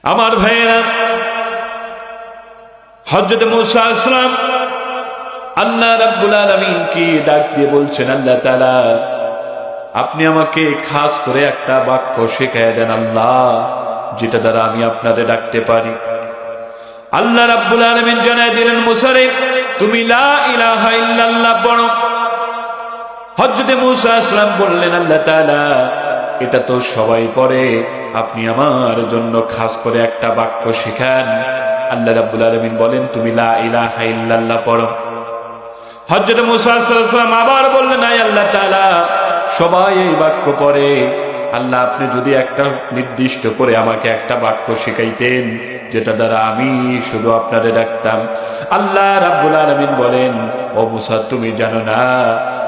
আমার ভাইয়েরা, হযরত মুসা আলাইহিস সালাম আল্লাহ রাব্বুল আলামিনকে ডাক দিয়ে বলছেন, আল্লাহ তাআলা আপনি আমাকে খাস করে একটা বাক্য শেখায় দেন আল্লাহ, যেটা দ্বারা আমি আপনারে ডাকতে পারি। আল্লাহ রাব্বুল আলামিন জানায় দিলেন, মুসা রে তুমি লা ইলাহা ইল্লাল্লাহ পড়ো। হযরত মুসা আলাইহিস সালাম বললেন, আল্লাহ তাআলা এটা তো সবাই পড়ে, আপনি আমার জন্য খাস করে একটা বাক্য শেখান। আল্লাহ রাব্বুল আলামিন বলেন, তুমি লা ইলাহা ইল্লাল্লাহ পড়ো। হযরত মুসা আলাইহিস সালাম আবার বললেন, আয় আল্লাহ তাআলা সবাই এই বাক্য পড়ে, আল্লাহ আপনি যদি একটা নির্দিষ্ট করে আমাকে একটা বাক্য শেখাইতেন, যেটা দ্বারা আমি শুধু আপনারে ডাকতাম। আল্লাহ রাব্বুল আলামিন বলেন, ও মুসা তুমি জানো না,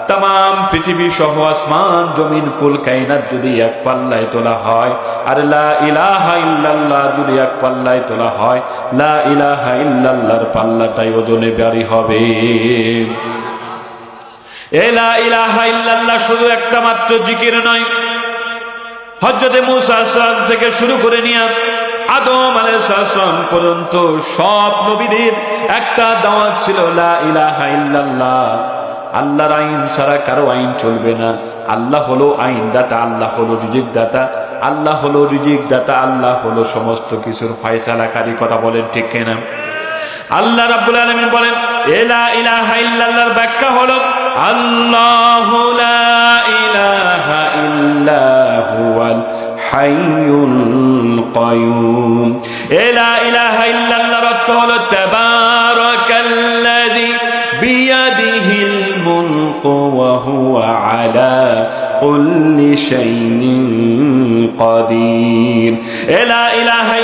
তাম পৃথিবী সহ আসমান জমিন কুল কায়নাত যদি এক পাল্লায় তোলা হয়, আর লা ইলাহা ইল্লাল্লাহ যদি এক পাল্লায় তোলা হয়, লা ইলাহা ইল্লাল্লাহর পাল্লাটাই ওজনে ভারী হবে। লা ইলাহা ইল্লাল্লাহ শুধু একটা মাত্র জিকির নয়। হযরত মুসা আলাইহিস সালাম থেকে শুরু করে নিয়ে আদম আলাইহিস সালাম পর্যন্ত সব নবীদের একটা দাওয়াত ছিল, লা ইলাহা ইল্লাল্লাহ। আল্লাহর আইন ছাড়া কারো আইন চলবে না। আল্লাহ হলো আইন দাতা, আল্লাহ হলো রিজিক দাতা, আল্লাহ হলো রিজিক দাতা, আল্লাহ হলো সমস্ত কিছুর ফয়সালাকারী। কথা বলেন ঠিক কিনা? আল্লাহ রাব্বুল আলামিন বলেন, লা ইলাহা ইল্লাল্লাহর ব্যাখ্যা হলো আল্লাহু লা ইলাহা ইল্লা হুয়াল হাইয়ুল কাইয়ুম। লা ইলাহা ইল্লাল্লাহর অর্থ হলো তাবারাকাল্লাযী বিয়াদিহিল মুলকু ওয়া হুয়া আলা কুল্লি শাইইন কাদির। লা ইলাহা